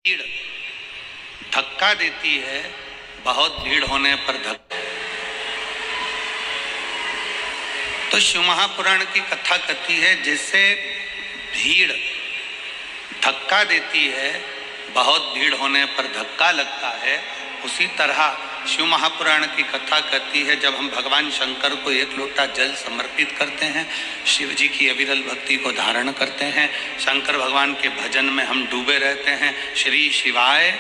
भीड़ धक्का देती है, बहुत भीड़ होने पर धक्का। तो शिव महापुराण की कथा कहती है जैसे भीड़ धक्का देती है, बहुत भीड़ होने पर धक्का लगता है, उसी तरह शिव महापुराण की कथा कहती है जब हम भगवान शंकर को एक लोटा जल समर्पित करते हैं, शिव जी की अविरल भक्ति को धारण करते हैं, शंकर भगवान के भजन में हम डूबे रहते हैं, श्री शिवाय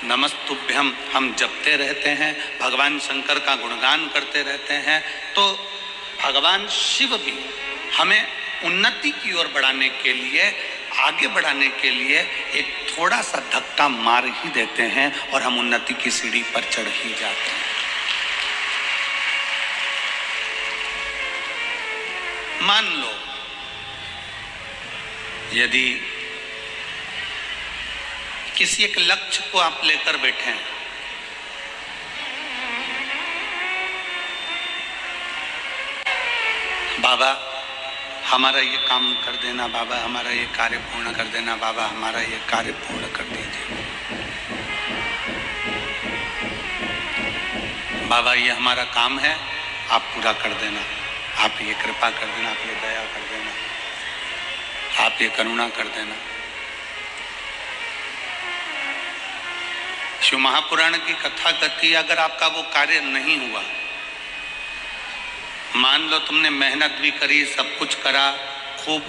नमस्तुभ्यम हम जपते रहते हैं, भगवान शंकर का गुणगान करते रहते हैं, तो भगवान शिव भी हमें उन्नति की ओर बढ़ाने के लिए, आगे बढ़ाने के लिए एक थोड़ा सा धक्का मार ही देते हैं और हम उन्नति की सीढ़ी पर चढ़ ही जाते हैं। मान लो यदि किसी एक लक्ष्य को आप लेकर बैठे हैं, बाबा हमारा ये काम कर देना, बाबा हमारा ये कार्य पूर्ण कर देना, बाबा हमारा ये कार्य पूर्ण कर दीजिए, बाबा ये हमारा काम है, आप पूरा कर देना, आप ये कृपा कर देना, आप ये दया कर देना, आप ये करुणा कर देना। शिव महापुराण की कथा कहती है अगर आपका वो कार्य नहीं हुआ, मान लो तुमने मेहनत भी करी, सब कुछ करा, खूब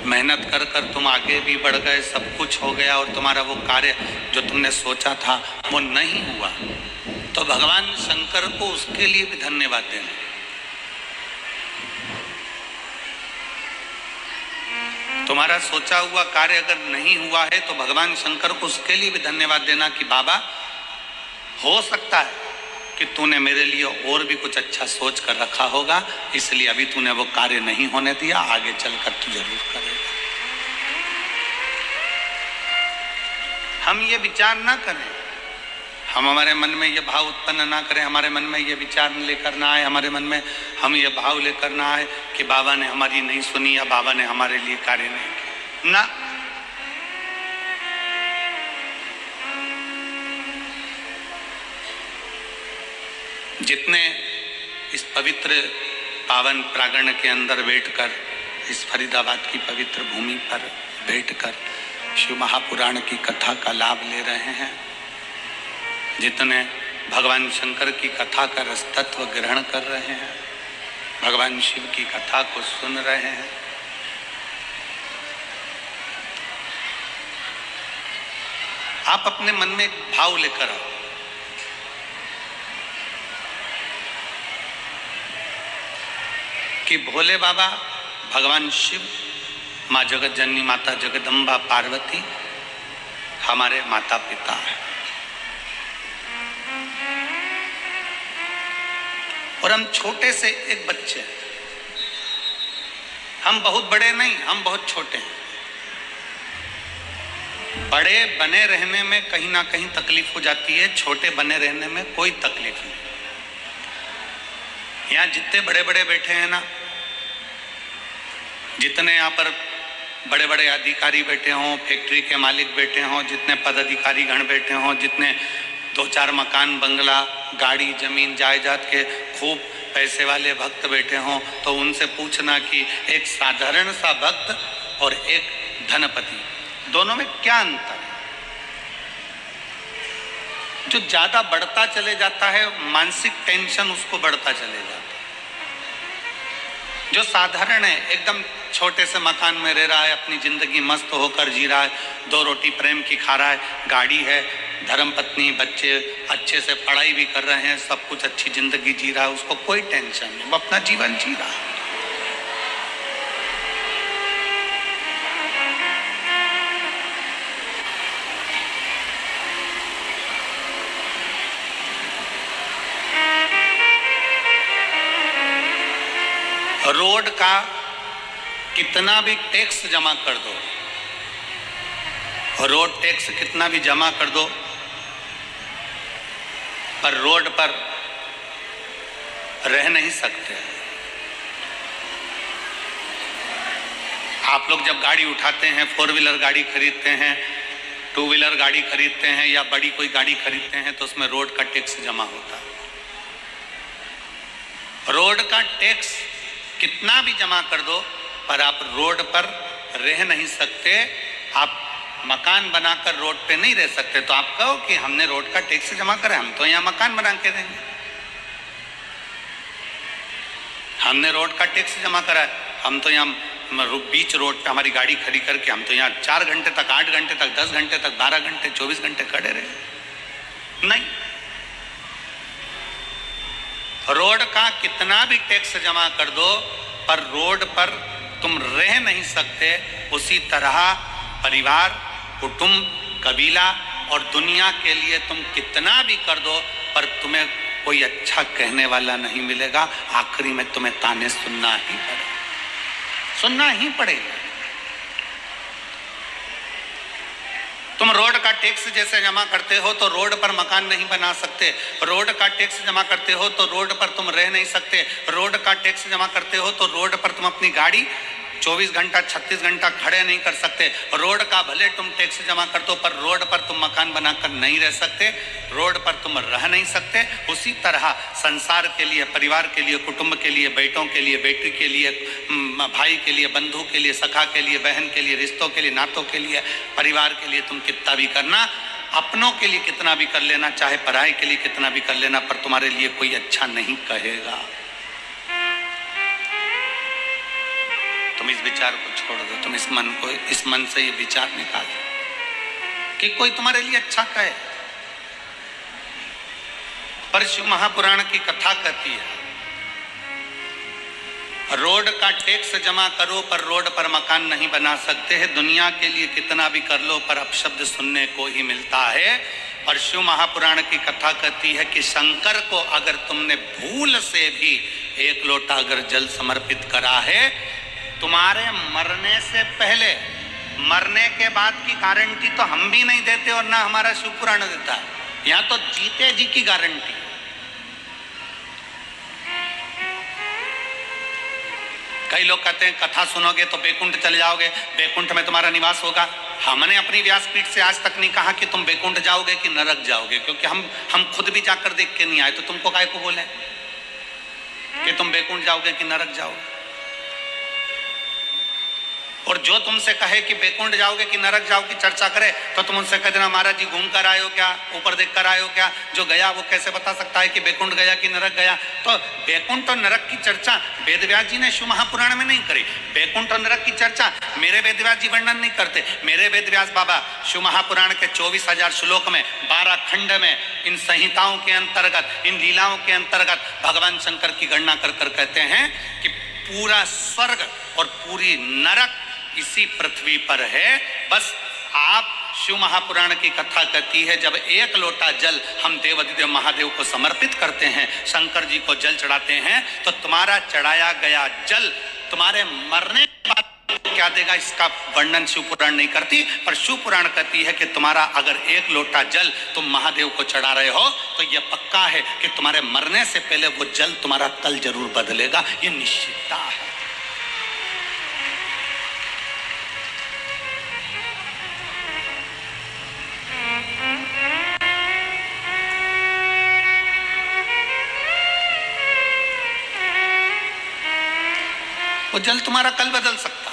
मेहनत कर कर तुम आगे भी बढ़ गए, सब कुछ हो गया और तुम्हारा वो कार्य जो तुमने सोचा था वो नहीं हुआ, तो भगवान शंकर को उसके लिए भी धन्यवाद देना। तुम्हारा सोचा हुआ कार्य अगर नहीं हुआ है तो भगवान शंकर को उसके लिए भी धन्यवाद देना कि बाबा हो सकता है कि तूने मेरे लिए और भी कुछ अच्छा सोच कर रखा होगा, इसलिए अभी तूने वो कार्य नहीं होने दिया, आगे चलकर तू जरूर करेगा। हम ये विचार ना करें, हम हमारे मन में ये भाव उत्पन्न ना करें, हमारे मन में ये विचार लेकर ना आए, हमारे मन में हम ये भाव लेकर ना आए कि बाबा ने हमारी नहीं सुनी या बाबा ने हमारे लिए कार्य नहीं किया ना। जितने इस पवित्र पावन प्रांगण के अंदर बैठकर, इस फरीदाबाद की पवित्र भूमि पर बैठकर शिव महापुराण की कथा का लाभ ले रहे हैं, जितने भगवान शंकर की कथा का रसतत्व ग्रहण कर रहे हैं, भगवान शिव की कथा को सुन रहे हैं, आप अपने मन में एक भाव लेकर आओ कि भोले बाबा भगवान शिव, माँ जगत जननी माता जगदम्बा पार्वती हमारे माता पिता है और हम छोटे से एक बच्चे हैं, हम बहुत बड़े नहीं, हम बहुत छोटे हैं। बड़े बने रहने में कहीं ना कहीं तकलीफ हो जाती है, छोटे बने रहने में कोई तकलीफ नहीं। यहाँ जितने बड़े बड़े बैठे हैं ना, जितने यहाँ पर बड़े बड़े अधिकारी बैठे हों, फैक्ट्री के मालिक बैठे हों, जितने पदाधिकारी गण बैठे हों, जितने 2-4 मकान बंगला गाड़ी जमीन जायदाद के खूब पैसे वाले भक्त बैठे हों, तो उनसे पूछना कि एक साधारण सा भक्त और एक धनपति, दोनों में क्या अंतर है? जो ज्यादा बढ़ता चले जाता है मानसिक टेंशन उसको बढ़ता चले जाता है, जो साधारण है एकदम छोटे से मकान में रह रहा है, अपनी जिंदगी मस्त होकर जी रहा है, 2 रोटी प्रेम की खा रहा है, गाड़ी है, धर्मपत्नी बच्चे अच्छे से पढ़ाई भी कर रहे हैं, सब कुछ अच्छी जिंदगी जी रहा है, उसको कोई टेंशन नहीं, वो अपना जीवन जी रहा है। रोड का कितना भी टैक्स जमा कर दो, रोड टैक्स कितना भी जमा कर दो, पर रोड पर रह नहीं सकते। आप लोग जब गाड़ी उठाते हैं, 4 व्हीलर गाड़ी खरीदते हैं, टू व्हीलर गाड़ी खरीदते हैं या बड़ी कोई गाड़ी खरीदते हैं तो उसमें रोड का टैक्स जमा होता है। रोड का टैक्स कितना भी जमा कर दो पर आप रोड पर रह नहीं सकते, आप मकान बनाकर रोड पे नहीं रह सकते। तो आप कहो कि हमने रोड का टैक्स जमा करा, हम तो यहाँ मकान बना के देंगे, हमने रोड का टैक्स जमा करा है, हम तो यहाँ बीच रोड पे हमारी गाड़ी खड़ी करके हम तो यहाँ 4 घंटे तक, 8 घंटे तक, 10 घंटे तक, 12 घंटे, 24 घंटे खड़े रहे। नहीं, रोड का कितना भी टैक्स जमा कर दो पर रोड पर तुम रह नहीं सकते। उसी तरह परिवार, कुटुंब, कबीला और दुनिया के लिए तुम कितना भी कर दो पर तुम्हें कोई अच्छा कहने वाला नहीं मिलेगा। आखिरी में तुम्हें ताने सुनना ही पड़ेगा। तुम रोड का टैक्स जैसे जमा करते हो तो रोड पर मकान नहीं बना सकते, रोड का टैक्स जमा करते हो तो रोड पर तुम रह नहीं सकते, रोड का टैक्स जमा करते हो तो रोड पर तुम अपनी गाड़ी 24 घंटा 36 घंटा खड़े नहीं कर सकते। रोड का भले तुम टैक्स जमा कर दो पर रोड पर तुम मकान बनाकर नहीं रह सकते, रोड पर तुम रह नहीं सकते। उसी तरह संसार के लिए, परिवार के लिए, कुटुंब के लिए, बेटों के लिए, बेटी के लिए, भाई के लिए, बंधु के लिए, सखा के लिए, बहन के लिए, रिश्तों के लिए, नातों के लिए, परिवार के लिए तुम कितना भी करना, अपनों के लिए कितना भी कर लेना, चाहे पराई के लिए कितना भी कर लेना, पर तुम्हारे लिए कोई अच्छा नहीं कहेगा। तुम इस विचार को छोड़ दो, तुम इस मन से ये विचार निकाल दो कि कोई तुम्हारे लिए अच्छा कहे। पर शिव महापुराण की कथा कहती है, रोड का टैक्स जमा करो पर रोड पर मकान नहीं बना सकते हैं। दुनिया के लिए कितना भी कर लो पर अपशब्द सुनने को ही मिलता है। और शिव महापुराण की कथा कहती है कि शंकर को अगर तुमने भूल से भी 1 लोटा अगर जल समर्पित करा है, तुम्हारे मरने से पहले, मरने के बाद की गारंटी तो हम भी नहीं देते और ना हमारा शिव पुराण देता है, यहां तो जीते जी की गारंटी। कई लोग कहते हैं कथा सुनोगे तो बैकुंठ चले जाओगे, बैकुंठ में तुम्हारा निवास होगा। हमने अपनी व्यासपीठ से आज तक नहीं कहा कि तुम बैकुंठ जाओगे कि नरक जाओगे, क्योंकि हम खुद भी जाकर देख के नहीं आए, तो तुमको काय को बोले कि तुम बैकुंठ जाओगे कि नरक जाओगे। और जो तुमसे कहे कि बैकुंठ जाओगे कि नरक जाओगे चर्चा करे तो तुम उनसे कह देना महाराज जी घूम कर आए हो क्या, ऊपर देख कर आए हो क्या, जो गया वो कैसे बता सकता है कि बैकुंठ गया कि नरक गया। तो बैकुंठ और नरक की चर्चा वेदव्यास जी ने शिव महापुराण में नहीं करी। बैकुंठ और नरक की चर्चा मेरे वेदव्यास जी वर्णन नहीं करते। मेरे वेदव्यास बाबा शिव महापुराण के 24,000 श्लोक में 12 खंड में इन संहिताओं के अंतर्गत, इन लीलाओं के अंतर्गत भगवान शंकर की गणना कर कर कहते हैं कि पूरा स्वर्ग और पूरी नरक इसी पृथ्वी पर है। बस आप शिव महापुराण की कथा कहती है, जब 1 लोटा जल हम देवाधिदेव महादेव को समर्पित करते हैं, शंकर जी को जल चढ़ाते हैं, तो तुम्हारा चढ़ाया गया जल तुम्हारे मरने के बाद क्या देगा, इसका वर्णन शिव पुराण नहीं करती। पर शिव पुराण कहती है कि तुम्हारा अगर 1 लोटा जल तुम महादेव को चढ़ा रहे हो तो यह पक्का है कि तुम्हारे मरने से पहले वो जल तुम्हारा तल जरूर बदलेगा, ये निश्चितता है। वो जल तुम्हारा कल बदल सकता है।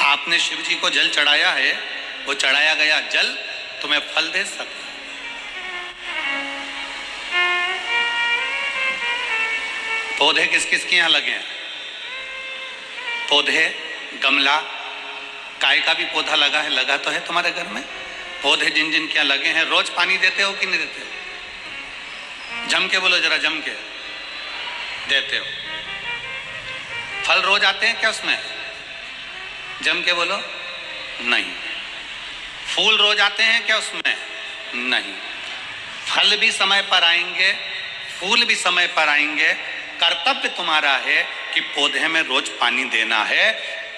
आपने शिव जी को जल चढ़ाया है, वो चढ़ाया गया जल तुम्हें फल दे सकता है। पौधे किस किस के यहाँ लगे हैं? पौधे, गमला, काय का भी पौधा लगा है, लगा तो है तुम्हारे घर में। पौधे जिन जिन के लगे हैं, रोज पानी देते हो कि नहीं देते हो? जम के बोलो जरा, जम के देते हो। फल रोज आते हैं क्या उसमें? जम के बोलो, नहीं। फूल रोज आते हैं क्या उसमें? नहीं। फल भी समय पर आएंगे, फूल भी समय पर आएंगे। कर्तव्य तुम्हारा है कि पौधे में रोज पानी देना है।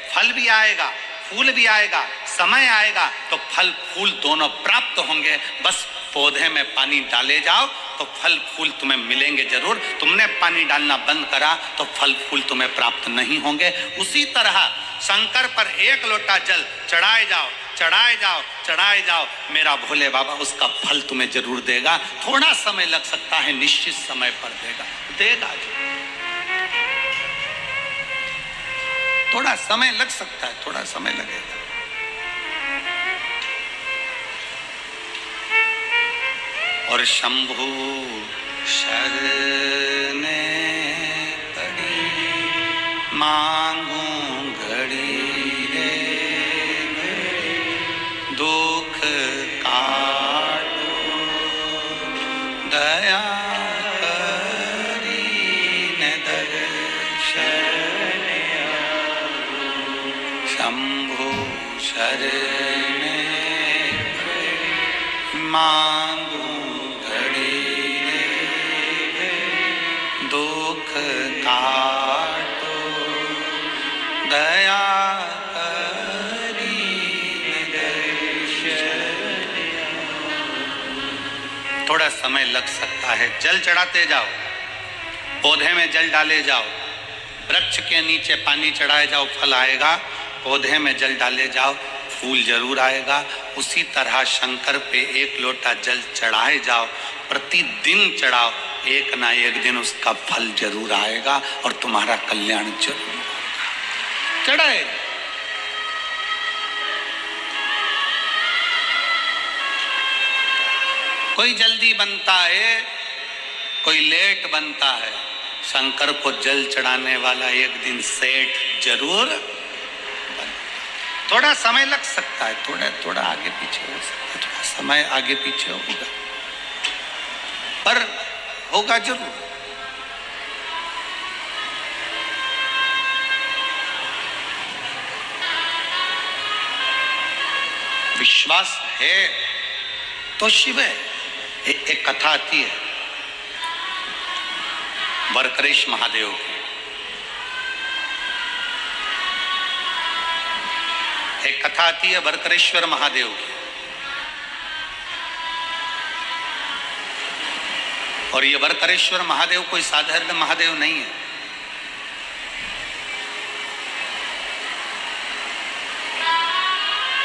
फल भी आएगा, फूल भी आएगा, समय आएगा तो फल फूल दोनों प्राप्त होंगे। बस पौधे में पानी डाले जाओ तो फल फूल तुम्हें मिलेंगे जरूर। तुमने पानी डालना बंद करा तो फल फूल तुम्हें प्राप्त नहीं होंगे। उसी तरह शंकर पर एक लोटा जल चढ़ाए जाओ, चढ़ाए जाओ, चढ़ाए जाओ, मेरा भोले बाबा उसका फल तुम्हें जरूर देगा। थोड़ा समय लग सकता है, निश्चित समय पर देगा, देगा जी। थोड़ा समय लग सकता है, थोड़ा समय लगेगा। और शंभु शरणे पड़ी मांगू घड़ी रे घड़ी, दुख काटो दया करी न दर्शन शंभु शरणे मांगू काटो दया करी दर्शन। थोड़ा समय लग सकता है। जल चढ़ाते जाओ, पौधे में जल डाले जाओ, वृक्ष के नीचे पानी चढ़ाए जाओ, फल आएगा। पौधे में जल डाले जाओ, फूल जरूर आएगा। उसी तरह शंकर पे एक लोटा जल चढ़ाए जाओ, प्रतिदिन चढ़ाओ, एक ना एक दिन उसका फल जरूर आएगा और तुम्हारा कल्याण जरूर होगा। चढ़ाए। कोई जल्दी बनता है, कोई लेट बनता है। शंकर को जल चढ़ाने वाला एक दिन सेठ जरूर बनता। थोड़ा समय लग सकता है, थोड़ा आगे पीछे हो सकता है, थोड़ा समय आगे पीछे होगा, पर होगा जरूर। विश्वास है तो शिव है। एक कथा आती है वरकरेश महादेव की। एक कथा आती है वरकरेश्वर महादेव की। और ये वरकरेश्वर महादेव कोई साधारण महादेव नहीं है।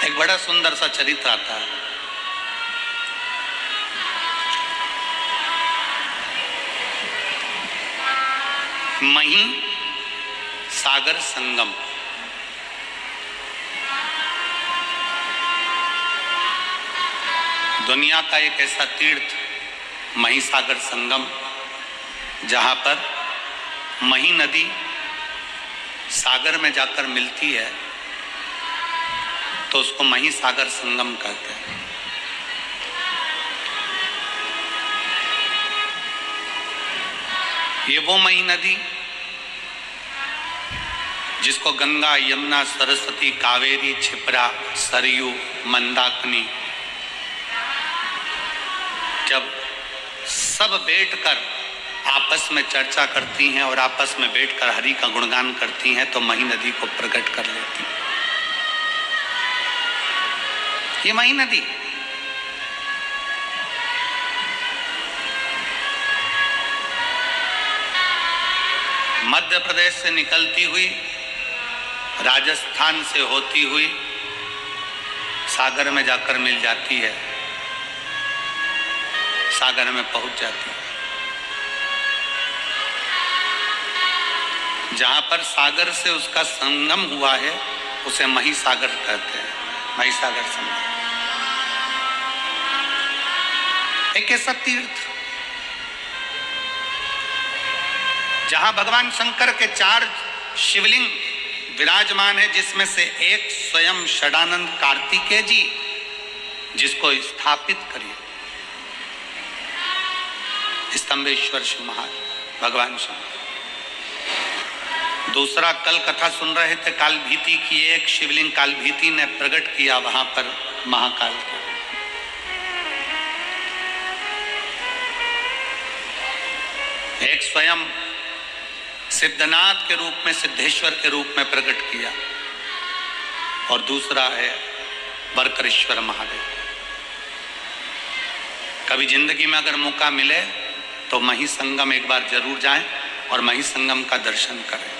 एक बड़ा सुंदर सा चरित्र आता है। मही सागर संगम। दुनिया का एक ऐसा तीर्थ मही सागर संगम, जहां पर मही नदी सागर में जाकर मिलती है, तो उसको मही सागर संगम कहते हैं। ये वो मही नदी जिसको गंगा, यमुना, सरस्वती, कावेरी, क्षिप्रा, सरयू, मंदाकिनी जब सब बैठकर आपस में चर्चा करती हैं और आपस में बैठकर हरि का गुणगान करती हैं, तो मही नदी को प्रकट कर लेती। ये मही नदी मध्य प्रदेश से निकलती हुई, राजस्थान से होती हुई सागर में जाकर मिल जाती है, सागर में पहुंच जाती है। जहां पर सागर से उसका संगम हुआ है उसे मही सागर कहते हैं, मही सागर संगम। एक ऐसा तीर्थ जहां भगवान शंकर के 4 शिवलिंग विराजमान है, जिसमें से एक स्वयं षडानंद कार्तिकेय जी, जिसको स्थापित करिए स्तंभेश्वर शिव महाराज भगवान शंकर। दूसरा कल कथा सुन रहे थे काल भीति की, एक शिवलिंग काल भीति ने प्रकट किया वहां पर महाकाल के। एक स्वयं सिद्धनाथ के रूप में, सिद्धेश्वर के रूप में प्रकट किया, और दूसरा है वरकरेश्वर महादेव। कभी जिंदगी में अगर मौका मिले तो मही संगम एक बार जरूर जाएं और मही संगम का दर्शन करें।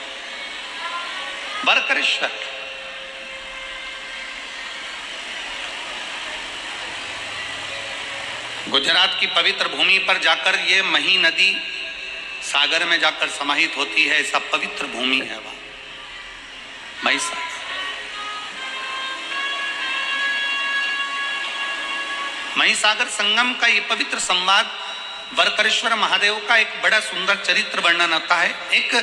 बरकरेश्वर गुजरात की पवित्र भूमि पर जाकर ये मही नदी सागर में जाकर समाहित होती है। ऐसा पवित्र भूमि है वहां मही सागर। मही सागर संगम का ये पवित्र संवाद बरकरेश्वर महादेव का एक बड़ा सुंदर चरित्र वर्णन आता है। एक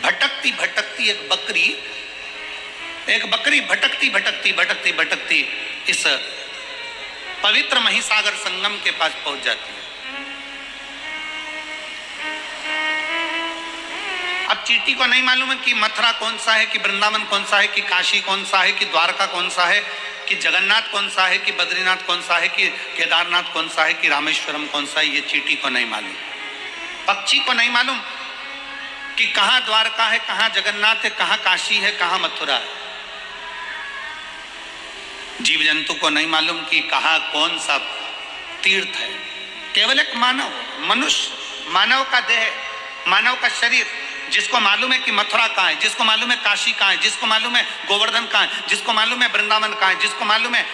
भटकती भटकती एक बकरी भटकती इस पवित्र मही सागर संगम के पास पहुंच जाती है। अब चींटी को नहीं मालूम है कि मथुरा कौन सा है, कि वृंदावन कौन सा है, कि काशी कौन सा है, कि द्वारका कौन सा है, कि जगन्नाथ कौन सा है, कि बद्रीनाथ कौन सा है, कि केदारनाथ कौन सा है, कि रामेश्वरम कौन सा है। ये चींटी को नहीं मालूम, पक्षी को नहीं मालूम कि कहां द्वारका है, कहां जगन्नाथ है, कहां काशी है, कहां मथुरा है। जीव जंतु को नहीं मालूम कि कहां कौन सा तीर्थ है। केवल एक मानव का देह, मानव का शरीर, जिसको मालूम है कि मथुरा कहाँ है, जिसको मालूम है काशी कहाँ है, जिसको मालूम है गोवर्धन कहाँ है, जिसको मालूम है वृंदावन कहाँ है, जिसको मालूम है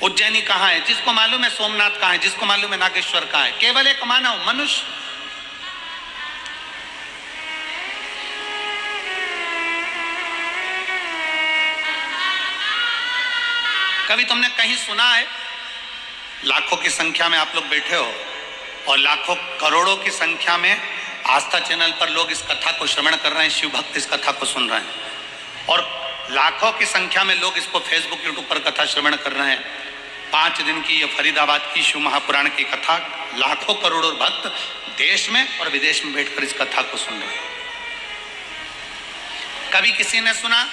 उज्जैनी कहाँ है, जिसको मालूम है सोमनाथ कहाँ है, जिसको मालूम है नागेश्वर कहाँ है। केवल एक मानव, मनुष्य। कभी तुमने कहीं सुना है, लाखों की संख्या में आप लोग बैठे हो और लाखों करोड़ों की संख्या में आस्था चैनल पर लोग इस कथा को श्रवण कर रहे हैं, शिव भक्त इस कथा को सुन रहे हैं, और लाखों की संख्या में लोग इसको फेसबुक यूट्यूब पर कथा श्रवण कर रहे हैं। 5 दिन की ये फरीदाबाद की शिव महापुराण की कथा, लाखों करोड़ों भक्त देश में और विदेश में बैठकर इस कथा को सुन रहे हैं। कभी किसी ने सुना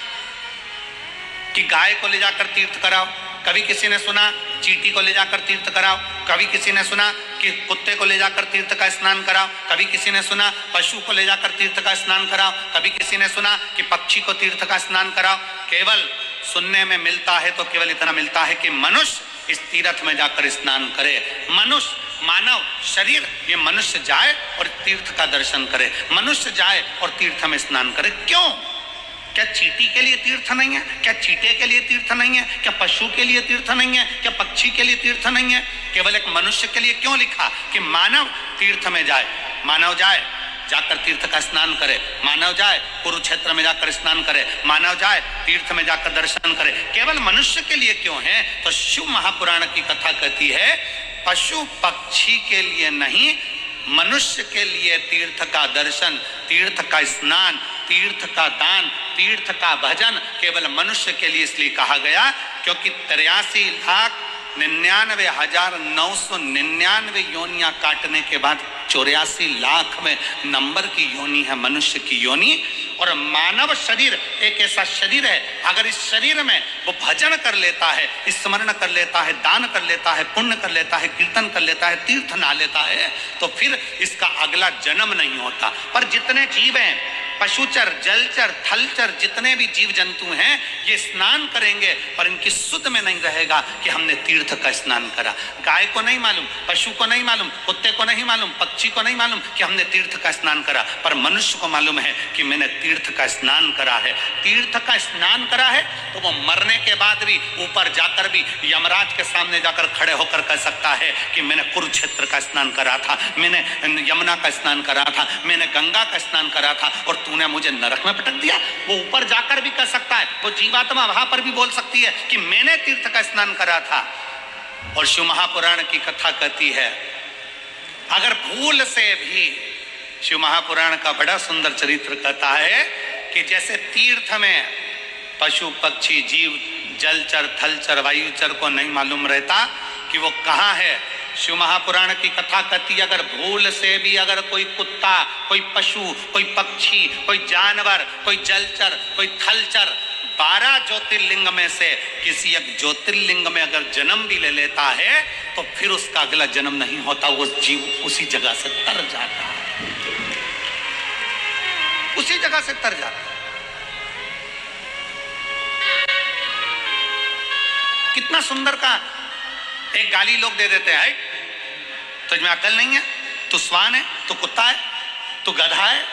कि गाय को ले जाकर तीर्थ कराओ, कभी किसी ने सुना चींटी को ले जाकर तीर्थ कराओ, कभी किसी ने सुना कि कुत्ते को ले जाकर तीर्थ का स्नान कराओ, कभी किसी ने सुना पशु को ले जाकर तीर्थ का स्नान कराओ, कभी किसी ने सुना कि पक्षी को तीर्थ का स्नान कराओ। केवल सुनने में मिलता है तो केवल इतना मिलता है कि मनुष्य इस तीर्थ में जाकर स्नान करे। मनुष्य, मानव शरीर, ये मनुष्य जाए और तीर्थ का दर्शन करे, मनुष्य जाए और तीर्थ में स्नान करे। क्यों? क्या चींटी के लिए तीर्थ नहीं है? क्या चींटे के लिए तीर्थ नहीं है? क्या पशु के लिए तीर्थ नहीं है? क्या पक्षी के लिए तीर्थ नहीं है? केवल एक मनुष्य के लिए क्यों लिखा कि मानव तीर्थ में जाए? मानव जाए, जाकर तीर्थ का स्नान करे, मानव जाए कुरुक्षेत्र में जाकर स्नान करे, मानव जाए तीर्थ में जाकर दर्शन करे। केवल मनुष्य के लिए क्यों है? तो शिव महापुराण की कथा कहती है पशु पक्षी के लिए नहीं, मनुष्य के लिए तीर्थ का दर्शन, तीर्थ का स्नान, तीर्थ का दान, तीर्थ का भजन केवल मनुष्य के लिए इसलिए कहा गया क्योंकि 83,99,999 योनियां काटने के बाद 84 लाख में नंबर की योनि है मनुष्य की योनि। और मानव शरीर एक ऐसा शरीर है, अगर इस शरीर में वो भजन कर लेता है, स्मरण कर लेता है, दान कर लेता है, पुण्य कर लेता है, कीर्तन कर लेता है, तीर्थ ना लेता है, तो फिर इसका अगला जन्म नहीं होता। पर जितने जीव हैं, पशुचर, जलचर, थलचर, जितने भी जीव जंतु हैं, ये स्नान करेंगे पर इनकी सुध में नहीं रहेगा कि हमने तीर्थ का स्नान करा। गाय को नहीं मालूम, पशु को नहीं मालूम, कुत्ते को नहीं मालूम, पक्षी को नहीं मालूम कि हमने तीर्थ का स्नान करा, पर मनुष्य को मालूम है कि मैंने तीर्थ का स्नान करा है। तीर्थ का स्नान करा है तो वो मरने के बाद भी ऊपर जाकर भी यमराज के सामने जाकर खड़े होकर कह सकता है कि मैंने कुरुक्षेत्र का स्नान करा था, मैंने यमुना का स्नान करा था, मैंने गंगा का स्नान करा था और तूने मुझे नरक में पटक दिया। वो ऊपर जाकर भी कह सकता है, वो जीवात्मा वहां पर भी बोल सकती है कि मैंने तीर्थ का स्नान करा था। और शिव महापुराण की कथा कहती है अगर भूल से भी, शिव महापुराण का बड़ा सुंदर चरित्र कहता है कि जैसे तीर्थ में पशु पक्षी जीव जलचर थलचर वायुचर को नहीं मालूम रहता कि वो कहाँ है, शिव महापुराण की कथा कहती है अगर भूल से भी अगर कोई कुत्ता, कोई पशु, कोई पक्षी, कोई जानवर, कोई जलचर, कोई थलचर 12 ज्योतिर्लिंग में से किसी एक ज्योतिर्लिंग में अगर जन्म भी ले लेता है तो फिर उसका अगला जन्म नहीं होता, वो जीव उसी जगह से तर जाता है, उसी जगह से तर जाता है। कितना सुंदर का एक गाली लोग दे देते हैं, तुझमें अकल नहीं है, तू स्वान है, तू कुत्ता है, तू गधा है,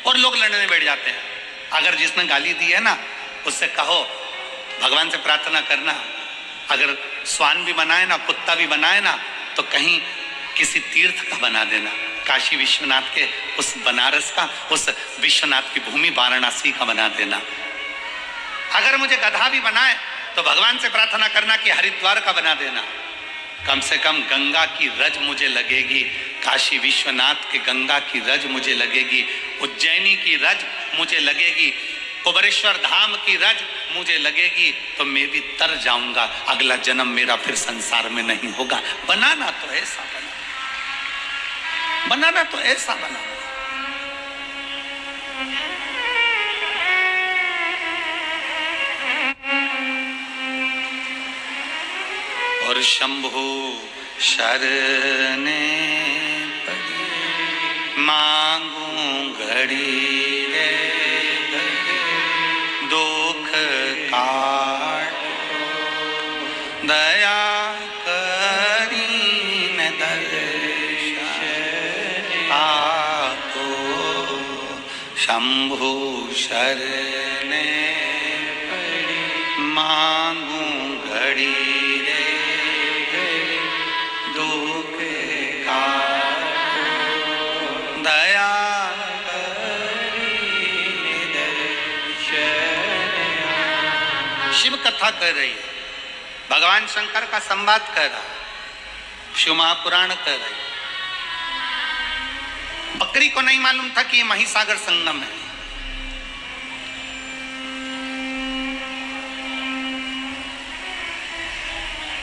और लोग लड़ने बैठ जाते हैं। अगर जिसने गाली दी है ना, उससे कहो भगवान से प्रार्थना करना, अगर स्वान भी बनाए ना, कुत्ता भी बनाए ना, तो कहीं किसी तीर्थ का बना देना, काशी विश्वनाथ के उस बनारस का, उस विश्वनाथ की भूमि वाराणसी का बना देना। अगर मुझे गधा भी बनाए तो भगवान से प्रार्थना करना कि हरिद्वार का बना देना। कम से कम गंगा की रज मुझे लगेगी, काशी विश्वनाथ के गंगा की रज मुझे लगेगी, उज्जैनी की रज मुझे लगेगी, कुबरेश्वर धाम की रज मुझे लगेगी, तो मैं भी तर जाऊंगा, अगला जन्म मेरा फिर संसार में नहीं होगा। बनाना तो ऐसा बनाना तो ऐसा बनाना। और शंभु शरणे पड़ी, मांगू घड़ी रे दुख काट, दया करीन दर्शन आपो। शंभु शरणे पड़ी, मांगू घड़ी कथा कर रही है, भगवान शंकर का संवाद कर रहा है, शिव महापुराण कर रही है। बकरी को नहीं मालूम था कि ये महिसागर संगम है।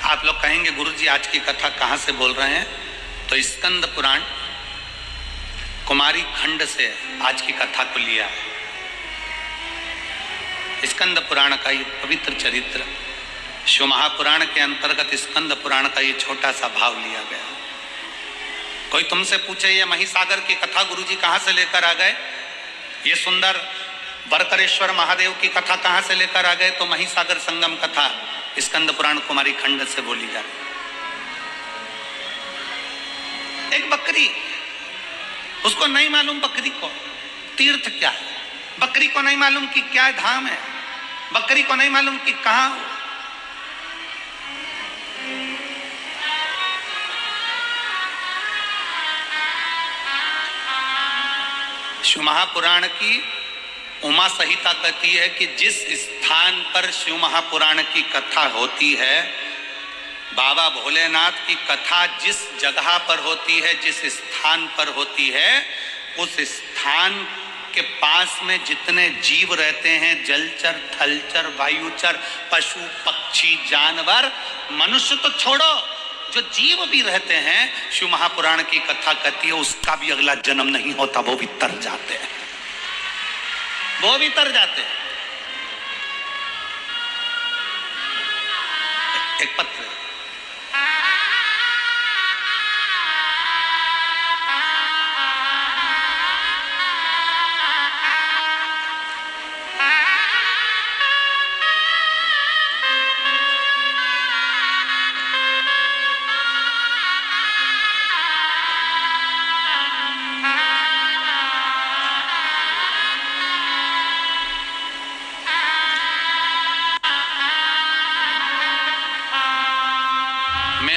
आप लोग कहेंगे गुरुजी आज की कथा कहां से बोल रहे हैं, तो स्कंद पुराण कुमारी खंड से आज की कथा को लिया है। स्कंद पुराण का ये पवित्र चरित्र शिव महापुराण के अंतर्गत स्कंद पुराण का ये छोटा सा भाव लिया गया। कोई तुमसे पूछे ये महिसागर की कथा गुरुजी कहां से लेकर आ गए, ये सुंदर बरकरेश्वर महादेव की कथा कहां से लेकर आ गए, तो महिसागर संगम कथा स्कंद पुराण कुमारी खंड से बोली जा रही। एक बकरी, उसको नहीं मालूम बकरी को तीर्थ क्या है, बकरी को नहीं मालूम कि क्या धाम है, बकरी को नहीं मालूम कि कहां। शिव महापुराण की उमा संहिता कहती है कि जिस स्थान पर शिव महापुराण की कथा होती है, बाबा भोलेनाथ की कथा जिस जगह पर होती है, जिस स्थान पर होती है, उस स्थान के पास में जितने जीव रहते हैं, जलचर, थलचर, वायुचर, पशु, पक्षी, जानवर, मनुष्य तो छोड़ो, जो जीव भी रहते हैं, शिव महापुराण की कथा कहती है उसका भी अगला जन्म नहीं होता, वो भी तर जाते हैं, वो भी तर जाते हैं। एक पत्र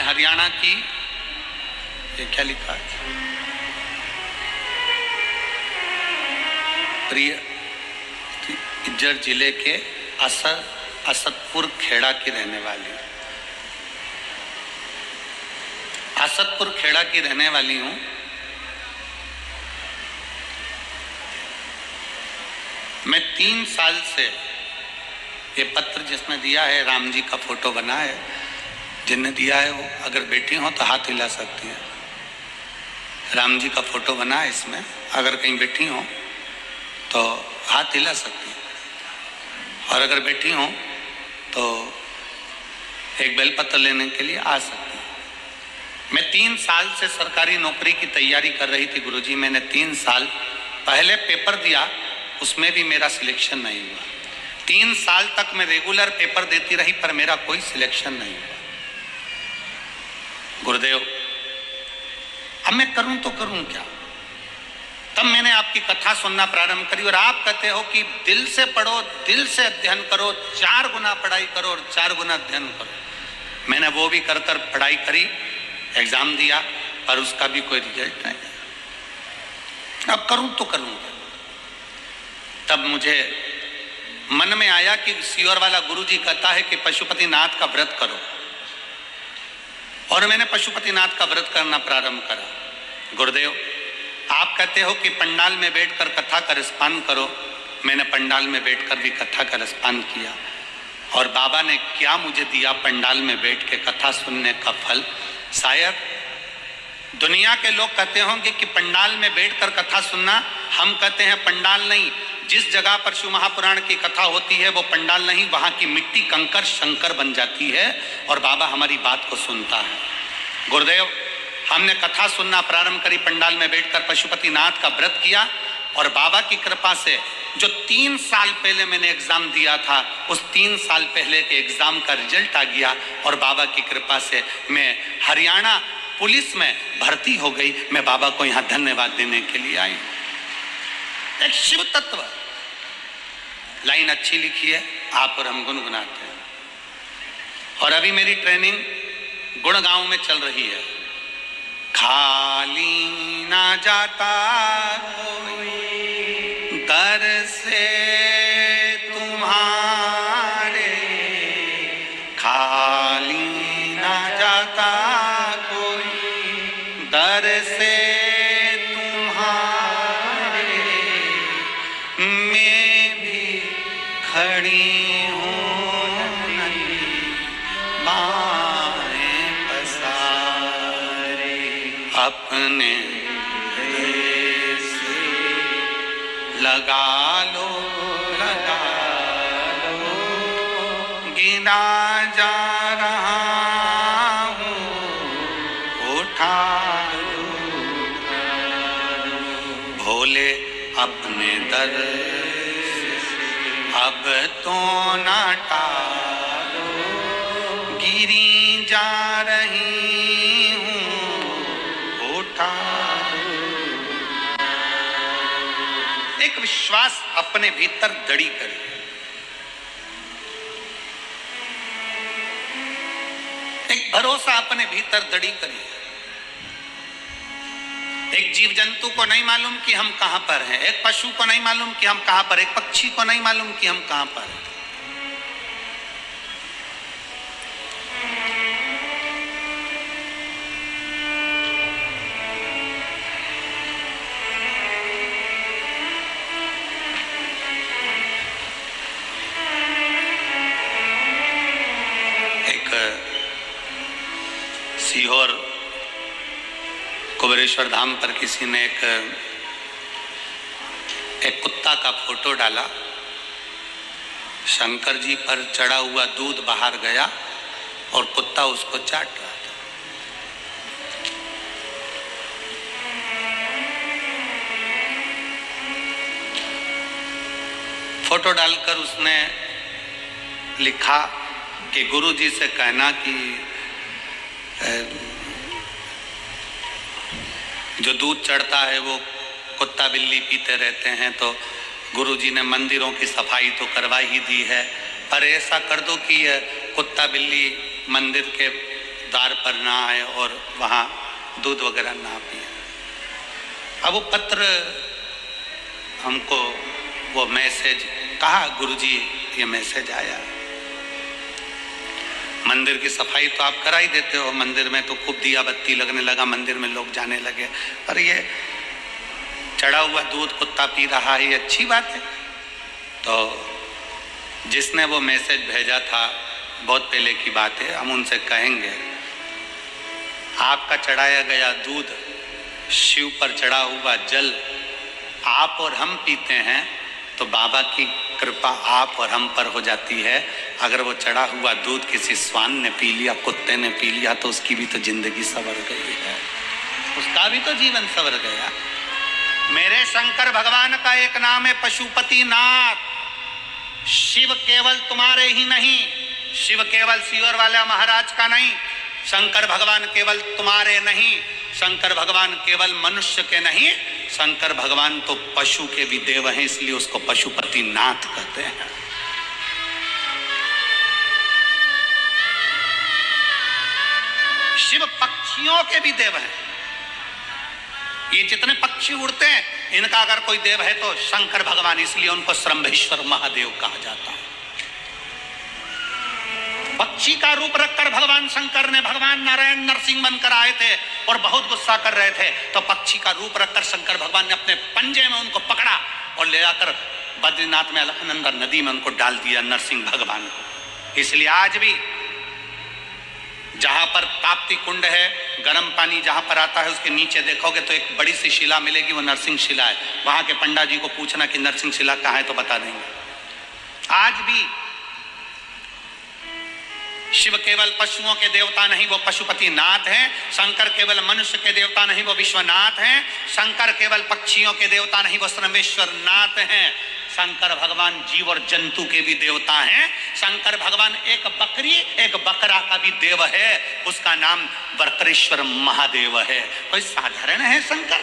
हरियाणा की, ये क्या लिखा है, इज्जर जिले के असतपुर खेड़ा की रहने वाली, असतपुर खेड़ा की रहने वाली हूं। मैं 3 साल से ये पत्र जिसने दिया है, राम जी का फोटो बना है, जिनने दिया है वो अगर बैठी हो तो हाथ हिला सकती है। राम जी का फोटो बना है इसमें, अगर कहीं बैठी हो तो हाथ हिला सकती है, और अगर बैठी हो तो एक बेलपत्र लेने के लिए आ सकती है। मैं 3 साल से सरकारी नौकरी की तैयारी कर रही थी गुरुजी। मैंने 3 साल पहले पेपर दिया, उसमें भी मेरा सिलेक्शन नहीं हुआ। 3 साल तक मैं रेगुलर पेपर देती रही, पर मेरा कोई सिलेक्शन नहीं हुआ। गुरुदेव अब मैं करूं तो करूं क्या। तब मैंने आपकी कथा सुनना प्रारंभ करी और आप कहते हो कि दिल से पढ़ो, दिल से अध्ययन करो, 4 गुना पढ़ाई करो और 4 गुना अध्ययन करो। मैंने वो भी कर पढ़ाई करी, एग्जाम दिया, पर उसका भी कोई रिजल्ट नहीं। अब करूं तो करूं। तब मुझे मन में आया कि सीहोर वाला गुरुजी कहता है कि पशुपतिनाथ का व्रत करो, और मैंने पशुपतिनाथ का व्रत करना प्रारंभ करा। गुरुदेव आप कहते हो कि पंडाल में बैठकर कथा का रसपान करो, मैंने पंडाल में बैठकर भी कथा का रसपान किया, और बाबा ने क्या मुझे दिया पंडाल में बैठ के कथा सुनने का फल। शायद दुनिया के लोग कहते होंगे कि पंडाल में बैठकर कथा सुनना, हम कहते हैं पंडाल नहीं, जिस जगह पर शिव महापुराण की कथा होती है वो पंडाल नहीं, वहाँ की मिट्टी कंकर शंकर बन जाती है और बाबा हमारी बात को सुनता है। गुरुदेव हमने कथा सुनना प्रारंभ करी, पंडाल में बैठकर पशुपतिनाथ का व्रत किया, और बाबा की कृपा से जो 3 साल पहले मैंने एग्जाम दिया था, उस 3 साल पहले के एग्जाम का रिजल्ट आ गया, और बाबा की कृपा से मैं हरियाणा पुलिस में भर्ती हो गई। मैं बाबा को यहाँ धन्यवाद देने के लिए आई। एक शिव तत्व लाइन अच्छी लिखी है, आप और हम गुनगुनाते हैं। और अभी मेरी ट्रेनिंग गुड़गांव में चल रही है। खाली ना जाता कोई दर से तुम्हारे, खाली ना जाता कोई दर से तुम्हारे, मैं भी खड़ी हूँ नन्ही बाहें पसारे, अपने से लगा लो, गिना जा रहा हूँ, उठा लो भोले अपने दर से, अब तो ना टालो, गिरी जा रही हूँ, उठा। एक विश्वास अपने भीतर दड़ी करिए। एक भरोसा अपने भीतर दड़ी करिए। एक जीव जंतु को नहीं मालूम कि हम कहां पर हैं, एक पशु को नहीं मालूम कि हम कहां पर, एक पक्षी को नहीं मालूम कि हम कहां पर हैं। सीहोर कुबेरेश्वर धाम पर किसी ने एक कुत्ता का फोटो डाला। शंकर जी पर चढ़ा हुआ दूध बाहर गया और कुत्ता उसको चाट रहा था। फोटो डालकर उसने लिखा कि गुरु जी से कहना कि जो दूध चढ़ता है वो कुत्ता बिल्ली पीते रहते हैं, तो गुरुजी ने मंदिरों की सफाई तो करवा ही दी है, पर ऐसा कर दो कि कुत्ता बिल्ली मंदिर के द्वार पर ना आए और वहाँ दूध वगैरह ना पिए। अब वो पत्र हमको, वो मैसेज कहा, गुरुजी ये मैसेज आया, मंदिर की सफाई तो आप करा ही देते हो, मंदिर में तो खूब दिया बत्ती लगने लगा, मंदिर में लोग जाने लगे, पर ये चढ़ा हुआ दूध कुत्ता पी रहा है, ये अच्छी बात है। तो जिसने वो मैसेज भेजा था, बहुत पहले की बात है, हम उनसे कहेंगे आपका चढ़ाया गया दूध, शिव पर चढ़ा हुआ जल आप और हम पीते हैं तो बाबा की कृपा आप और हम पर हो जाती है। अगर वो चढ़ा हुआ दूध किसी स्वान ने पी लिया, कुत्ते ने पी लिया, तो उसकी भी तो जिंदगी संवर गई है, उसका भी तो जीवन संवर गया। मेरे शंकर भगवान का एक नाम है पशुपतिनाथ। शिव केवल तुम्हारे ही नहीं, शिव केवल सीहोर वाला महाराज का नहीं, शंकर भगवान केवल तुम्हारे नहीं, शंकर भगवान केवल मनुष्य के नहीं, शंकर भगवान तो पशु के भी देव हैं, इसलिए उसको पशुपति नाथ कहते हैं। शिव पक्षियों के भी देव हैं। ये जितने पक्षी उड़ते हैं, इनका अगर कोई देव है तो शंकर भगवान, इसलिए उनको श्रंभेश्वर महादेव कहा जाता है। पक्षी का रूप रखकर भगवान शंकर ने, भगवान नारायण नरसिंह बनकर आए थे और बहुत गुस्सा कर रहे थे, तो पक्षी का रूप रखकर शंकर भगवान ने अपने पंजे में उनको पकड़ा और ले जाकर बद्रीनाथ में अलकनंदा नदी में उनको डाल दिया, नरसिंह भगवान को। इसलिए आज भी जहां पर ताप्ती कुंड है, गर्म पानी जहां पर आता है, उसके नीचे देखोगे तो एक बड़ी सी शिला मिलेगी, वो नरसिंह शिला है। वहां के पंडा जी को पूछना कि नरसिंह शिला कहाँ है तो बता देंगे। आज भी शिव केवल पशुओं के देवता नहीं, वो पशुपति नाथ हैं। शंकर केवल मनुष्य के देवता नहीं, वो विश्वनाथ हैं। शंकर केवल पक्षियों के देवता नहीं, वो श्रमेश्वर नाथ हैं। शंकर भगवान जीव और जंतु के भी देवता हैं। शंकर भगवान एक बकरी एक बकरा का भी देव है, उसका नाम बकरेश्वर महादेव है। कोई साधारण है शंकर?